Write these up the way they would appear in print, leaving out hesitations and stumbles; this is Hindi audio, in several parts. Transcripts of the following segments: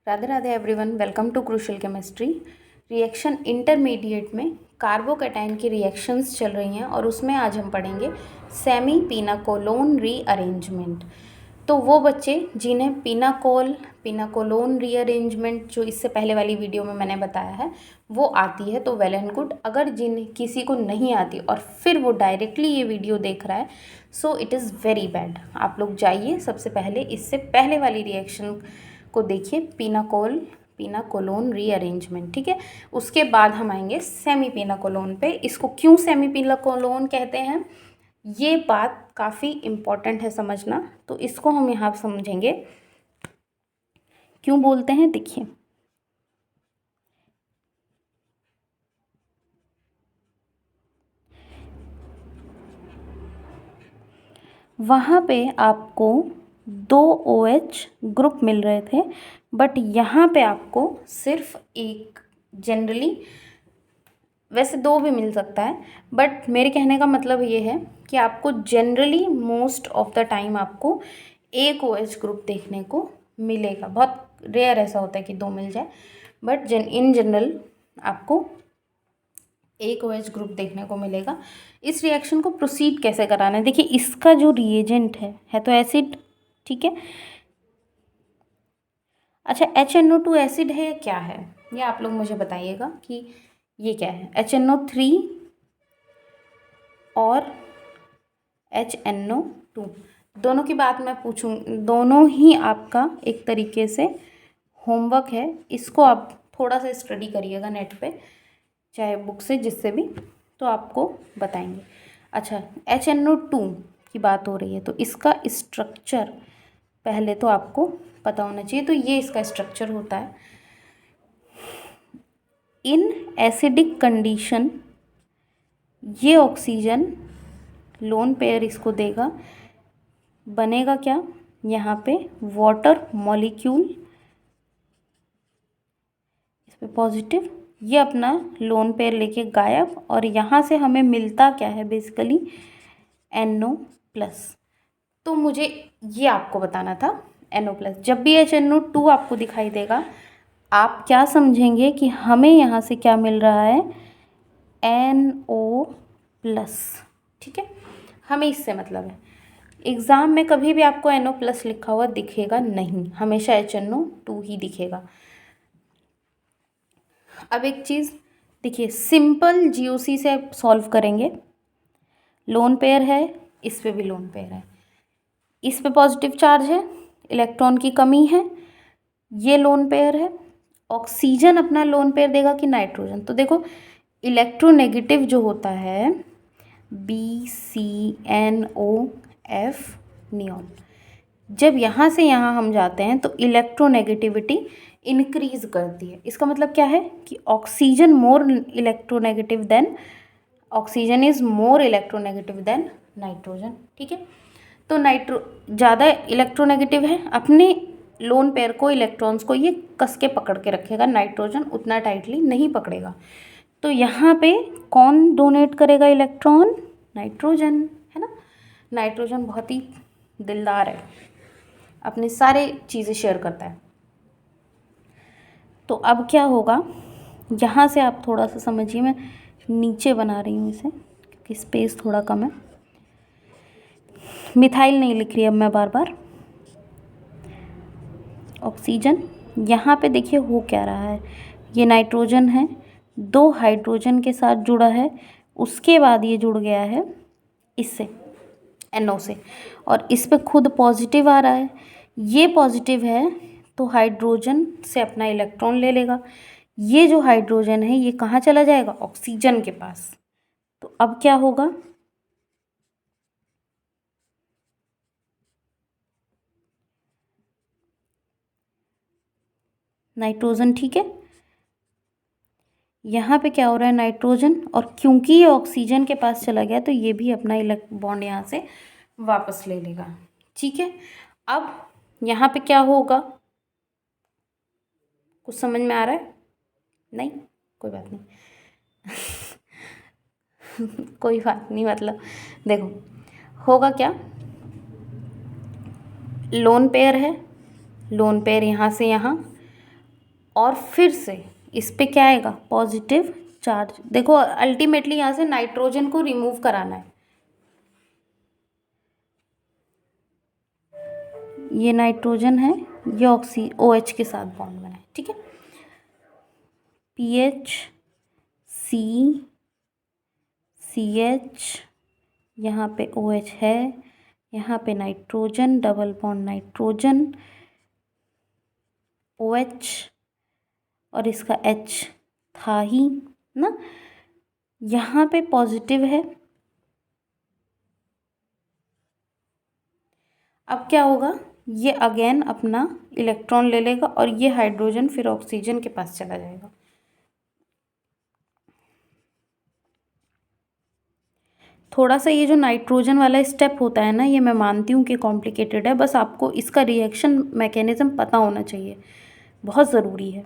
Radhe Radhe everyone, welcome to crucial chemistry. Reaction intermediate में कार्बोकैटायन की रिएक्शंस चल रही हैं और उसमें आज हम पढ़ेंगे सेमी पिनाकोलोन रीअरेंजमेंट। तो वो बच्चे जिन्हें पिनाकोलोन रीअरेंजमेंट जो इससे पहले वाली वीडियो में मैंने बताया है वो आती है तो वेल एंड गुड। अगर जिन किसी को नहीं आती और फिर वो डायरेक्टली ये वीडियो देख रहा है so it is very bad. आप लोग जाइए, सबसे पहले इससे पहले वाली रिएक्शन को देखिए, पिनाकोलोन रीअरेंजमेंट, ठीक है। उसके बाद हम आएंगे सेमी पिनाकोलोन पे। इसको क्यों सेमी पिनाकोलोन कहते हैं ये बात काफ़ी इम्पॉर्टेंट है समझना, तो इसको हम यहाँ समझेंगे क्यों बोलते हैं। देखिए, वहाँ पे आपको 2 OH ग्रुप मिल रहे थे, बट यहाँ पे आपको सिर्फ एक, जनरली वैसे 2 भी मिल सकता है, बट मेरे कहने का मतलब ये है कि आपको generally most of the time आपको एक OH ग्रुप देखने को मिलेगा। बहुत रेयर ऐसा होता है कि 2 मिल जाए, बट इन जनरल आपको एक OH ग्रुप देखने को मिलेगा। इस रिएक्शन को प्रोसीड कैसे कराना है, देखिए इसका जो रिएजेंट है तो एसिड, ठीक है। अच्छा, HNO2 एसिड है या क्या है, ये आप लोग मुझे बताइएगा कि ये क्या है। HNO3 और HNO2 दोनों की बात मैं पूछूं, दोनों ही आपका एक तरीके से होमवर्क है। इसको आप थोड़ा सा स्टडी करिएगा नेट पे, चाहे बुक से, जिससे भी, तो आपको बताएंगे। अच्छा, HNO2 की बात हो रही है तो इसका स्ट्रक्चर पहले तो आपको पता होना चाहिए। तो ये इसका स्ट्रक्चर होता है। इन एसिडिक कंडीशन ये ऑक्सीजन लोन पेयर इसको देगा, बनेगा क्या, यहाँ पे वाटर मॉलिक्यूल, इस पे पॉजिटिव, ये अपना लोन पेयर लेके गायब, और यहाँ से हमें मिलता क्या है बेसिकली NO+। तो मुझे ये आपको बताना था, NO+। जब भी HNO2 आपको दिखाई देगा आप क्या समझेंगे कि हमें यहाँ से क्या मिल रहा है, NO+, ठीक है। हमें इससे मतलब है। एग्ज़ाम में कभी भी आपको NO+ लिखा हुआ दिखेगा नहीं, हमेशा HNO2 ही दिखेगा। अब एक चीज़ देखिए, सिंपल GOC से सॉल्व करेंगे। लोन पेयर है, इस पे भी लोन पेयर है, इस पे पॉजिटिव चार्ज है, इलेक्ट्रॉन की कमी है, ये लोन पेयर है। ऑक्सीजन अपना लोन पेयर देगा कि नाइट्रोजन, तो देखो इलेक्ट्रोनेगेटिव जो होता है BCNOF नियॉन, जब यहाँ से यहाँ हम जाते हैं तो इलेक्ट्रोनेगेटिविटी इंक्रीज करती है। इसका मतलब क्या है कि oxygen is more electronegative than nitrogen, ठीक है। तो ज़्यादा इलेक्ट्रोनेगेटिव है, अपने लोन पेयर को, इलेक्ट्रॉन्स को ये कस के पकड़ के रखेगा, नाइट्रोजन उतना टाइटली नहीं पकड़ेगा। तो यहाँ पे कौन डोनेट करेगा इलेक्ट्रॉन, नाइट्रोजन, है ना। नाइट्रोजन बहुत ही दिलदार है, अपने सारे चीज़ें शेयर करता है। तो अब क्या होगा, यहाँ से आप थोड़ा सा समझिए, मैं नीचे बना रही हूँ इसे क्योंकि स्पेस थोड़ा कम है। मिथाइल नहीं लिख रही अब मैं बार बार, ऑक्सीजन। यहाँ पे देखिए हो क्या रहा है, ये नाइट्रोजन है, 2 हाइड्रोजन के साथ जुड़ा है, उसके बाद ये जुड़ गया है इससे, NO से, और इस पे खुद पॉजिटिव आ रहा है। ये पॉजिटिव है तो हाइड्रोजन से अपना इलेक्ट्रॉन ले लेगा, ये जो हाइड्रोजन है ये कहाँ चला जाएगा, ऑक्सीजन के पास। तो अब क्या होगा, नाइट्रोजन, ठीक है। यहाँ पे क्या हो रहा है, नाइट्रोजन, और क्योंकि ये ऑक्सीजन के पास चला गया तो ये भी अपना बॉन्ड यहाँ से वापस ले लेगा, ठीक है। अब यहाँ पे क्या होगा, कुछ समझ में आ रहा है, नहीं, कोई बात नहीं कोई बात नहीं, मतलब देखो होगा क्या, लोन पेयर है, लोन पेयर यहाँ से यहाँ, और फिर से इस पे क्या आएगा, पॉजिटिव चार्ज। देखो अल्टीमेटली यहाँ से नाइट्रोजन को रिमूव कराना है। ये नाइट्रोजन है, ये OH के साथ बॉन्ड बना है, ठीक है। PH CH, यहाँ पे OH है, यहाँ पे nitrogen, double bond nitrogen OH, और इसका H था ही ना, यहाँ पे पॉजिटिव है। अब क्या होगा, ये अगेन अपना इलेक्ट्रॉन ले लेगा और ये हाइड्रोजन फिर ऑक्सीजन के पास चला जाएगा। थोड़ा सा ये जो नाइट्रोजन वाला स्टेप होता है ना, ये मैं मानती हूँ कि कॉम्प्लिकेटेड है, बस आपको इसका रिएक्शन मैकेनिज्म पता होना चाहिए, बहुत ज़रूरी है।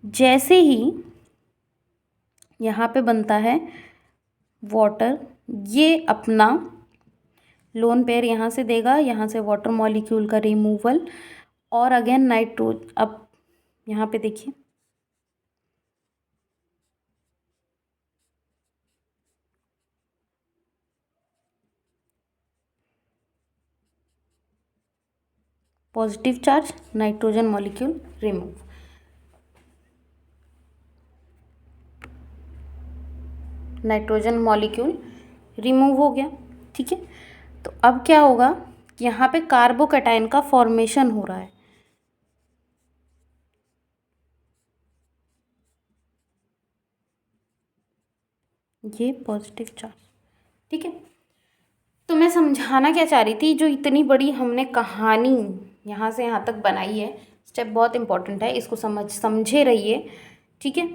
जैसे ही यहाँ पे बनता है वाटर, ये अपना लोन पेयर यहाँ से देगा, यहाँ से वाटर मॉलिक्यूल का रिमूवल, और अगेन अब यहाँ पे देखिए positive charge, nitrogen molecule remove. Nitrogen molecule remove हो गया, ठीक है। तो अब क्या होगा, यहाँ पे कार्बोकैटायन का फॉर्मेशन हो रहा है। ये पॉजिटिव चार्ज, ठीक है। तो मैं समझाना क्या चाह रही थी, जो इतनी बड़ी हमने कहानी यहाँ से यहाँ तक बनाई है, स्टेप बहुत इंपॉर्टेंट है, इसको समझे रहिए, ठीक है।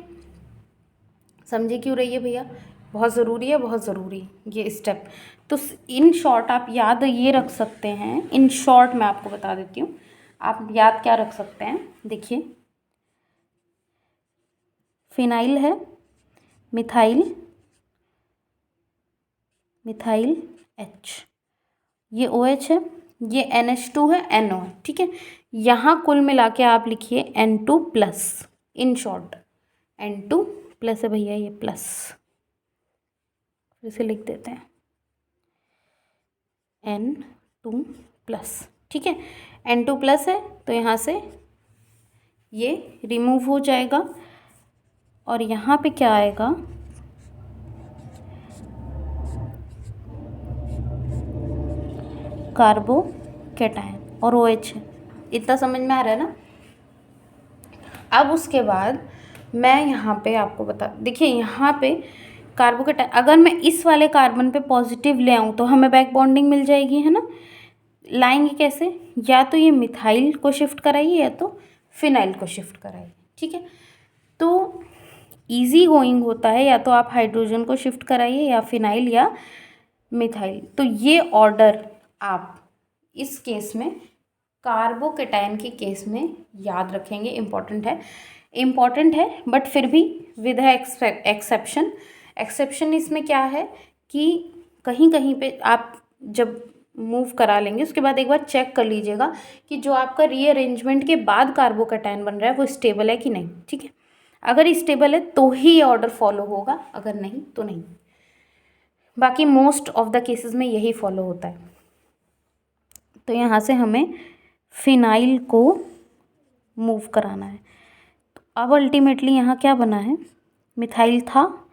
समझे क्यों रहिए भैया, बहुत ज़रूरी है, बहुत ज़रूरी ये स्टेप। तो इन शॉर्ट आप याद ये रख सकते हैं, इन शॉर्ट मैं आपको बता देती हूँ, आप याद क्या रख सकते हैं। देखिए फिनाइल है, मिथाइल H, ये OH है, ये NH2 है, NO है, ठीक है। यहाँ कुल मिला के आप लिखिए N2+, इन शॉर्ट N2+ है भैया, ये प्लस, फिर से लिख देते हैं N2+, ठीक है। N2+ है तो यहाँ से ये रिमूव हो जाएगा, और यहाँ पे क्या आएगा, कार्बोकैटायन और OH है। इतना समझ में आ रहा है ना। अब उसके बाद मैं यहाँ पे आपको देखिए यहाँ पे कार्बोकैटायन, अगर मैं इस वाले कार्बन पे पॉजिटिव ले आऊँ तो हमें बैक बॉन्डिंग मिल जाएगी, है ना। लाएंगे कैसे, या तो ये मिथाइल को शिफ्ट कराइए या तो फिनाइल को शिफ्ट कराइए, ठीक है। तो इजी गोइंग होता है, या तो आप हाइड्रोजन को शिफ्ट कराइए या फिनाइल या मिथाइल। तो ये ऑर्डर आप इस केस में, कार्बोकैटायन के केस में याद रखेंगे, इम्पॉर्टेंट है, बट फिर भी विद एक्सेप्शन इसमें क्या है कि कहीं कहीं पे आप जब मूव करा लेंगे उसके बाद एक बार चेक कर लीजिएगा कि जो आपका रीअरेंजमेंट के बाद कार्बोकैटायन बन रहा है वो स्टेबल है कि नहीं, ठीक है। अगर स्टेबल है तो ही ये ऑर्डर फॉलो होगा, अगर नहीं तो नहीं। बाकी मोस्ट ऑफ द केसेस में यही फॉलो होता है। तो यहाँ से हमें फिनाइल को मूव कराना है। तो अब अल्टीमेटली यहाँ क्या बना है, मिथाइल था,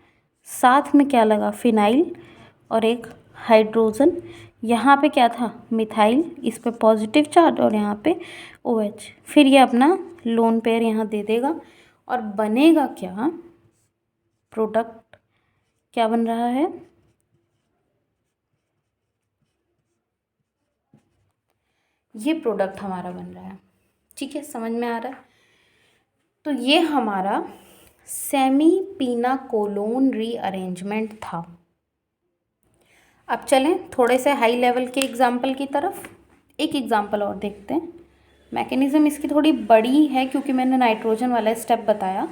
साथ में क्या लगा, फिनाइल और एक हाइड्रोजन। यहाँ पे क्या था, मिथाइल, इस पे पॉजिटिव चार्ज और यहाँ पे OH। फिर ये अपना लोन पेयर यहाँ दे देगा और बनेगा क्या, प्रोडक्ट क्या बन रहा है, ये प्रोडक्ट हमारा बन रहा है, ठीक है। समझ में आ रहा है। तो ये हमारा सेमी पिनाकोलोन रीअरेंजमेंट था। अब चलें थोड़े से हाई लेवल के एग्जाम्पल की तरफ। एक एग्जाम्पल और देखते हैं। मैकेनिज़्म इसकी थोड़ी बड़ी है क्योंकि मैंने नाइट्रोजन वाला स्टेप बताया,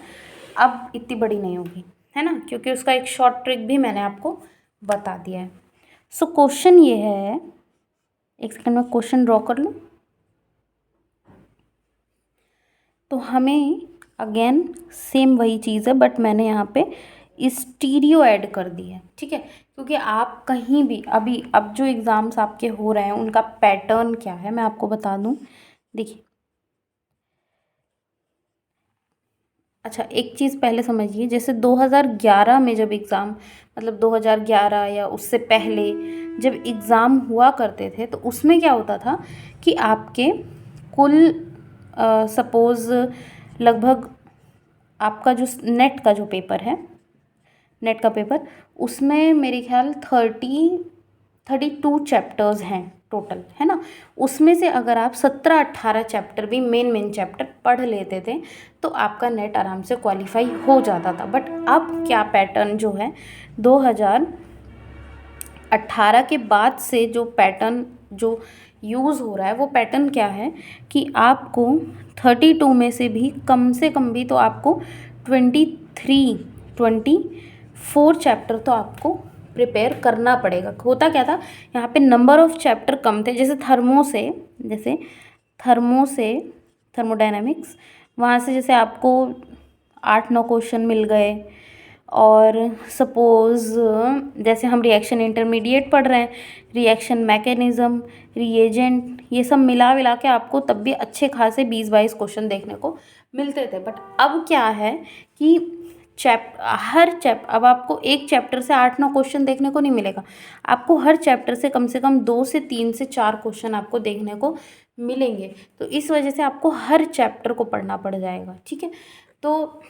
अब इतनी बड़ी नहीं होगी, है ना, क्योंकि उसका एक शॉर्ट ट्रिक भी मैंने आपको बता दिया है। सो क्वेश्चन ये है, एक सेकंड में क्वेश्चन ड्रॉ कर लूँ। तो हमें अगेन सेम वही चीज़ है, बट मैंने यहाँ पे स्टीरियो ऐड कर दी है, ठीक है। क्योंकि आप कहीं भी अभी अब जो एग्ज़ाम्स आपके हो रहे हैं उनका पैटर्न क्या है मैं आपको बता दूँ। देखिए, अच्छा एक चीज़ पहले समझिए, जैसे 2011 में जब एग्ज़ाम, मतलब 2011 या उससे पहले जब एग्ज़ाम हुआ करते थे तो उसमें क्या होता था कि आपके कुल सपोज़ लगभग आपका जो नेट का जो पेपर है, नेट का पेपर, उसमें मेरे ख्याल 32 चैप्टर्स हैं टोटल, है ना। उसमें से अगर आप 17-18 चैप्टर भी मेन चैप्टर पढ़ लेते थे तो आपका नेट आराम से क्वालिफाई हो जाता था। बट अब क्या पैटर्न जो है 2018 के बाद से जो पैटर्न जो यूज़ हो रहा है वो पैटर्न क्या है कि आपको 32 में से कम भी तो आपको 24 चैप्टर तो आपको प्रिपेयर करना पड़ेगा। होता क्या था, यहाँ पे नंबर ऑफ़ चैप्टर कम थे, जैसे थर्मोडायनामिक्स, वहाँ से जैसे आपको 8-9 क्वेश्चन मिल गए। और सपोज़ जैसे हम रिएक्शन इंटरमीडिएट पढ़ रहे हैं, रिएक्शन मैकेनिज़्म, रिएजेंट, ये सब मिला विला के आपको तब भी अच्छे खासे 20-22 क्वेश्चन देखने को मिलते थे। बट अब क्या है कि अब आपको एक चैप्टर से 8-9 क्वेश्चन देखने को नहीं मिलेगा, आपको हर चैप्टर से कम 2 से 3 से 4 क्वेश्चन आपको देखने को मिलेंगे। तो इस वजह से आपको हर चैप्टर को पढ़ना पड़ जाएगा, ठीक है। तो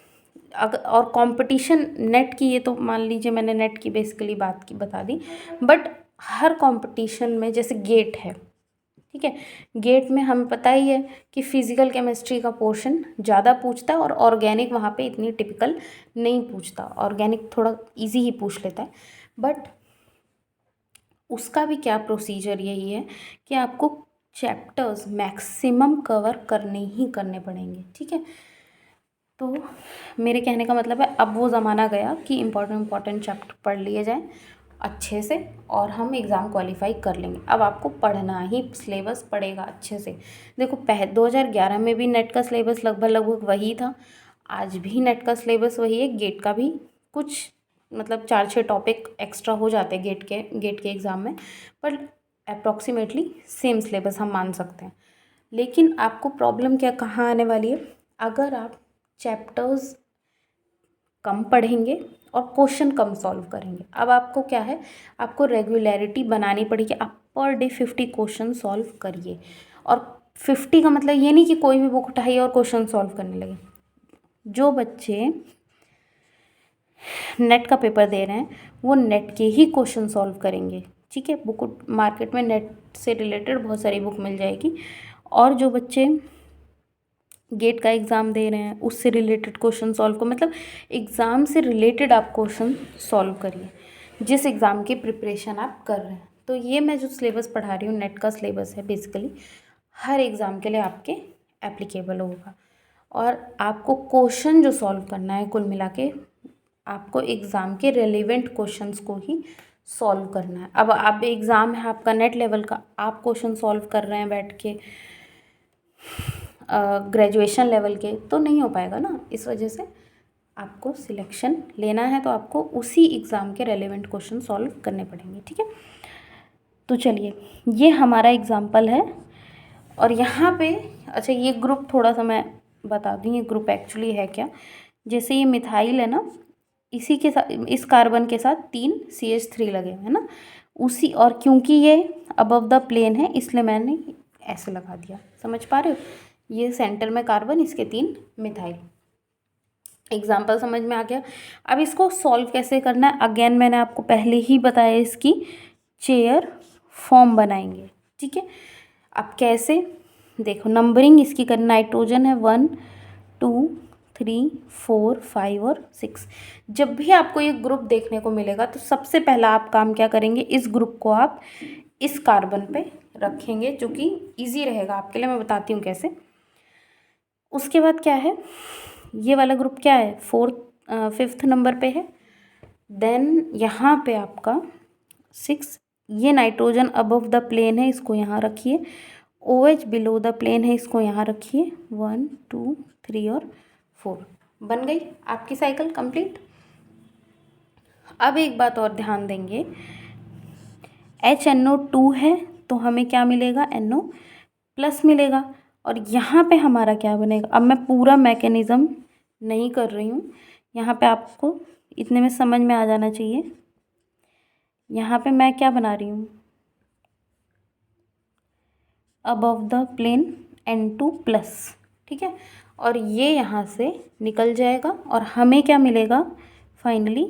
अगर और कंपटीशन नेट की, ये तो मान लीजिए मैंने नेट की बेसिकली बता दी, बट हर कंपटीशन में जैसे गेट है, ठीक है, गेट में हमें पता ही है कि फिजिकल केमिस्ट्री का पोर्शन ज़्यादा पूछता है और ऑर्गेनिक वहाँ पे इतनी टिपिकल नहीं पूछता, ऑर्गेनिक थोड़ा इजी ही पूछ लेता है। बट उसका भी क्या प्रोसीजर यही है कि आपको चैप्टर्स मैक्सिमम कवर करने ही करने पड़ेंगे, ठीक है। तो मेरे कहने का मतलब है अब वो ज़माना गया कि इम्पॉर्टेंट चैप्टर पढ़ लिए जाएं अच्छे से और हम एग्ज़ाम क्वालिफाई कर लेंगे। अब आपको पढ़ना ही, सिलेबस पढ़ेगा अच्छे से। देखो 2011 में भी नेट का सिलेबस लगभग वही था, आज भी नेट का सिलेबस वही है। गेट का भी कुछ मतलब 4-6 टॉपिक एक्स्ट्रा हो जाते हैं गेट के एग्ज़ाम में, पर अप्रॉक्सीमेटली सेम सिलेबस हम मान सकते हैं। लेकिन आपको प्रॉब्लम क्या कहाँ आने वाली है, अगर आप चैप्टर्स कम पढ़ेंगे और क्वेश्चन कम सॉल्व करेंगे। अब आपको क्या है, आपको रेगुलरिटी बनानी पड़ेगी। आप पर डे 50 क्वेश्चन सॉल्व करिए। और 50 का मतलब ये नहीं कि कोई भी बुक उठाइए और क्वेश्चन सॉल्व करने लगे। जो बच्चे नेट का पेपर दे रहे हैं वो नेट के ही क्वेश्चन सॉल्व करेंगे, ठीक है। बुक मार्केट में नेट से रिलेटेड बहुत सारी बुक मिल जाएगी। और जो बच्चे गेट का एग्ज़ाम दे रहे हैं उससे रिलेटेड क्वेश्चन सॉल्व को, मतलब एग्ज़ाम से रिलेटेड आप क्वेश्चन सॉल्व करिए जिस एग्ज़ाम की प्रिपरेशन आप कर रहे हैं। तो ये मैं जो सिलेबस पढ़ा रही हूँ नेट का सिलेबस है, बेसिकली हर एग्ज़ाम के लिए आपके एप्लीकेबल होगा। और आपको क्वेश्चन जो सॉल्व करना है, कुल मिला के आपको एग्ज़ाम के रेलिवेंट क्वेश्चंस को ही सॉल्व करना है। अब आप एग्ज़ाम है आपका नेट लेवल का, आप क्वेश्चन सॉल्व कर रहे हैं बैठ के ग्रेजुएशन लेवल के, तो नहीं हो पाएगा ना। इस वजह से आपको सिलेक्शन लेना है तो आपको उसी एग्ज़ाम के रेलेवेंट क्वेश्चन सॉल्व करने पड़ेंगे, ठीक है। तो चलिए, ये हमारा एग्ज़ाम्पल है। और यहाँ पे अच्छा ये ग्रुप थोड़ा सा मैं बता दूँ, ये ग्रुप एक्चुअली है क्या। जैसे ये मिथाइल है ना, इसी के साथ, इस कार्बन के साथ 3 CH3 लगे हुए हैं ना, उसी, और क्योंकि ये अबव द प्लेन है इसलिए मैंने ऐसे लगा दिया, समझ पा रहे हो। ये सेंटर में कार्बन, इसके 3 मिथाइल। एग्जाम्पल समझ में आ गया। अब इसको सॉल्व कैसे करना है, अगेन मैंने आपको पहले ही बताया, इसकी चेयर फॉर्म बनाएंगे, ठीक है। अब कैसे, देखो नंबरिंग इसकी करना, नाइट्रोजन है 1 2 3 4 5 और 6। जब भी आपको ये ग्रुप देखने को मिलेगा तो सबसे पहला आप काम क्या करेंगे, इस ग्रुप को आप इस कार्बन पे रखेंगे, जो कि इजी रहेगा आपके लिए। मैं बताती हूँ कैसे। उसके बाद क्या है, ये वाला ग्रुप क्या है, 5th नंबर पे है। देन यहाँ पे आपका 6, ये नाइट्रोजन अबव द प्लेन है, इसको यहाँ रखिए। OH बिलो द प्लेन है, इसको यहाँ रखिए। 1 2 3 और 4 बन गई आपकी साइकिल कंप्लीट। अब एक बात और ध्यान देंगे, HNO2 है तो हमें क्या मिलेगा, NO प्लस मिलेगा। और यहाँ पे हमारा क्या बनेगा, अब मैं पूरा मैकेनिज़्म नहीं कर रही हूँ, यहाँ पे आपको इतने में समझ में आ जाना चाहिए। यहाँ पे मैं क्या बना रही हूँ, above the plane N2 plus, ठीक है। और ये यहाँ से निकल जाएगा और हमें क्या मिलेगा फाइनली,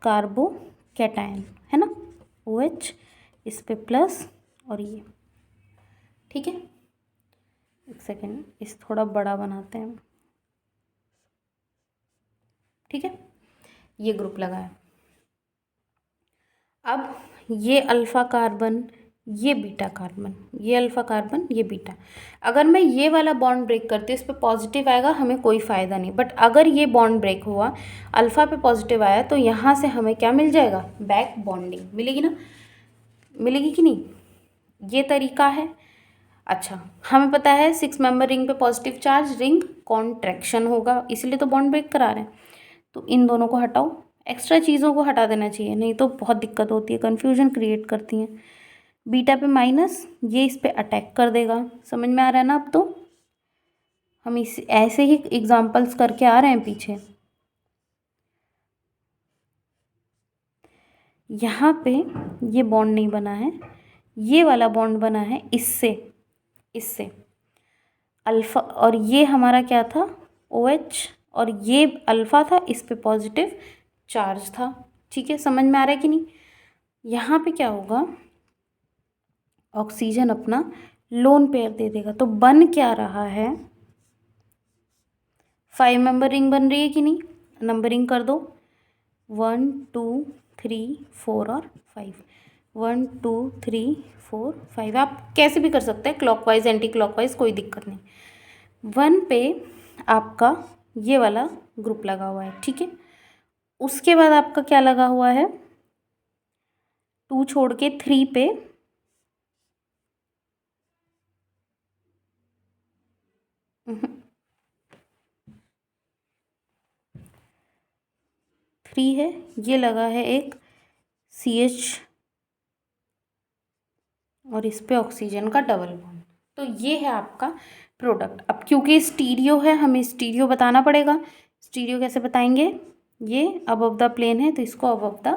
कार्बोकैटायन, है ना, OH इस पे प्लस और ये, ठीक है। एक सेकेंड, इस थोड़ा बड़ा बनाते हैं, ठीक है। ये ग्रुप लगाया। अब ये अल्फ़ा कार्बन, ये बीटा कार्बन, ये अल्फ़ा कार्बन, ये बीटा। अगर मैं ये वाला बॉन्ड ब्रेक करती हूँ, इस पर पॉजिटिव आएगा, हमें कोई फ़ायदा नहीं। बट अगर ये बॉन्ड ब्रेक हुआ, अल्फ़ा पे पॉजिटिव आया, तो यहाँ से हमें क्या मिल जाएगा, बैक बॉन्डिंग मिलेगी ना, मिलेगी कि नहीं, ये तरीका है। अच्छा, हमें पता है 6 मेंबर रिंग पे पॉजिटिव चार्ज, रिंग कॉन्ट्रैक्शन होगा, इसलिए तो बॉन्ड ब्रेक करा रहे हैं। तो इन दोनों को हटाओ, एक्स्ट्रा चीज़ों को हटा देना चाहिए, नहीं तो बहुत दिक्कत होती है, कन्फ्यूजन क्रिएट करती हैं। बीटा पे माइनस, ये इस पे अटैक कर देगा, समझ में आ रहा है ना। अब तो हम इस ऐसे ही एग्जांपल्स करके आ रहे हैं पीछे। यहाँ पे ये बॉन्ड नहीं बना है, ये वाला बॉन्ड बना है इससे, इससे अल्फ़ा, और ये हमारा क्या था, OH, और ये अल्फ़ा था, इस पे पॉजिटिव चार्ज था, ठीक है। समझ में आ रहा है कि नहीं। यहाँ पे क्या होगा, ऑक्सीजन अपना लोन पेयर दे देगा, तो बन क्या रहा है, 5 मेंबर रिंग बन रही है कि नहीं, नंबरिंग कर दो, 1 2 3 4 और 5, 1 2 3 4 5, आप कैसे भी कर सकते हैं, क्लॉकवाइज एंटी क्लॉकवाइज, कोई दिक्कत नहीं। 1 पे आपका ये वाला ग्रुप लगा हुआ है, ठीक है। उसके बाद आपका क्या लगा हुआ है, 2 छोड़ के 3 पे 3 है, ये लगा है एक CH और इस पे ऑक्सीजन का डबल बॉन्ड। तो ये है आपका प्रोडक्ट। अब क्योंकि स्टीरियो है, हमें स्टीरियो बताना पड़ेगा। स्टीरियो कैसे बताएंगे, ये अबव द प्लेन है तो इसको अबव द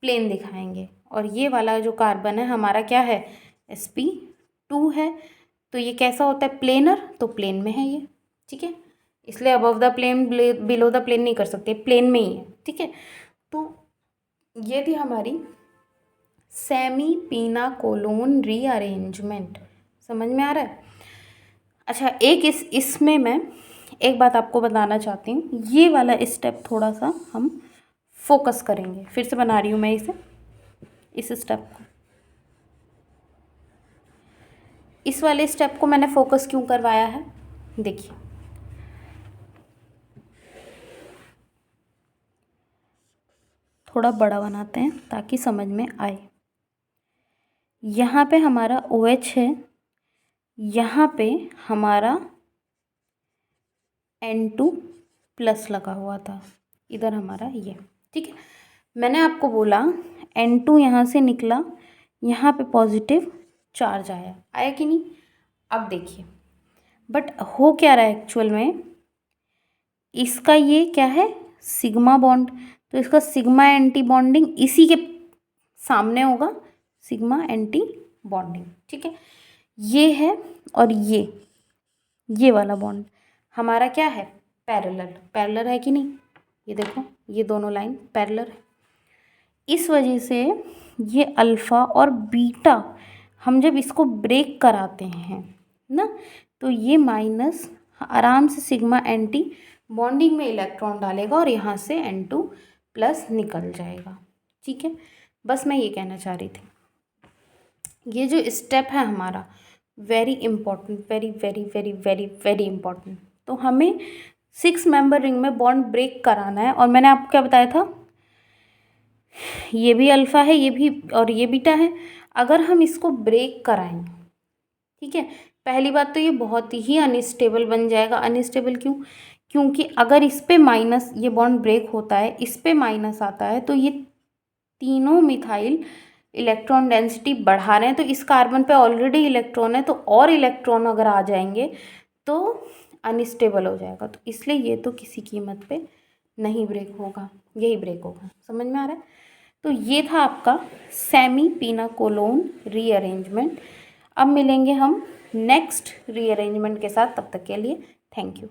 प्लेन दिखाएंगे, और ये वाला जो कार्बन है हमारा क्या है, sp2 है, तो ये कैसा होता है, प्लेनर, तो प्लेन में है ये, ठीक है। इसलिए above the plane below the plane नहीं कर सकते, प्लेन में ही है, ठीक है। तो ये थी हमारी सेमी पीना कोलोन रीअरेंजमेंट, समझ में आ रहा है। अच्छा, एक इसमें मैं एक बात आपको बताना चाहती हूँ, ये वाला स्टेप थोड़ा सा हम फोकस करेंगे, फिर से बना रही हूँ मैं इसे, इस स्टेप को, इस वाले स्टेप को मैंने फोकस क्यों करवाया है, देखिए। थोड़ा बड़ा बनाते हैं ताकि समझ में आए। यहाँ पे हमारा OH है, यहाँ पे हमारा N2 प्लस लगा हुआ था, इधर हमारा ये, ठीक है। मैंने आपको बोला N2 यहाँ से निकला, यहाँ पे पॉजिटिव चार्ज आया, आया कि नहीं। अब देखिए, बट हो क्या रहा है एक्चुअल में, इसका ये क्या है, सिग्मा बॉन्ड, तो इसका सिग्मा एंटी बॉन्डिंग इसी के सामने होगा, सिग्मा एंटी बॉन्डिंग, ठीक है। ये है, और ये वाला बॉन्ड हमारा क्या है, पैरेलल, पैरेलल है कि नहीं, ये देखो, ये दोनों लाइन पैरेलल है। इस वजह से ये अल्फ़ा और बीटा, हम जब इसको ब्रेक कराते हैं ना, तो ये माइनस आराम से सिग्मा एंटी बॉन्डिंग में इलेक्ट्रॉन डालेगा और यहाँ से N2 प्लस निकल जाएगा, ठीक है। बस मैं ये कहना चाह रही थी। ये जो स्टेप है हमारा very important, very very very very very important. तो हमें 6 मेंबर रिंग में बॉन्ड ब्रेक कराना है, और मैंने आपको क्या बताया था, ये भी अल्फ़ा है, ये भी, और ये बीटा है। अगर हम इसको ब्रेक कराएंगे, ठीक है, पहली बात तो ये बहुत ही अनस्टेबल बन जाएगा। अनस्टेबल क्यों? क्योंकि अगर इस पे माइनस, ये बॉन्ड ब्रेक होता है, इस पे माइनस आता है, तो ये तीनों मिथाइल इलेक्ट्रॉन डेंसिटी बढ़ा रहे हैं, तो इस कार्बन पे ऑलरेडी इलेक्ट्रॉन है, तो और इलेक्ट्रॉन अगर आ जाएंगे तो अनस्टेबल हो जाएगा। तो इसलिए ये तो किसी कीमत पे नहीं ब्रेक होगा, यही ब्रेक होगा। समझ में आ रहा है? तो ये था आपका सेमी पिनाकोलोन रीअरेंजमेंट। अब मिलेंगे हम नेक्स्ट रीअरेंजमेंट के साथ, तब तक के लिए थैंक यू।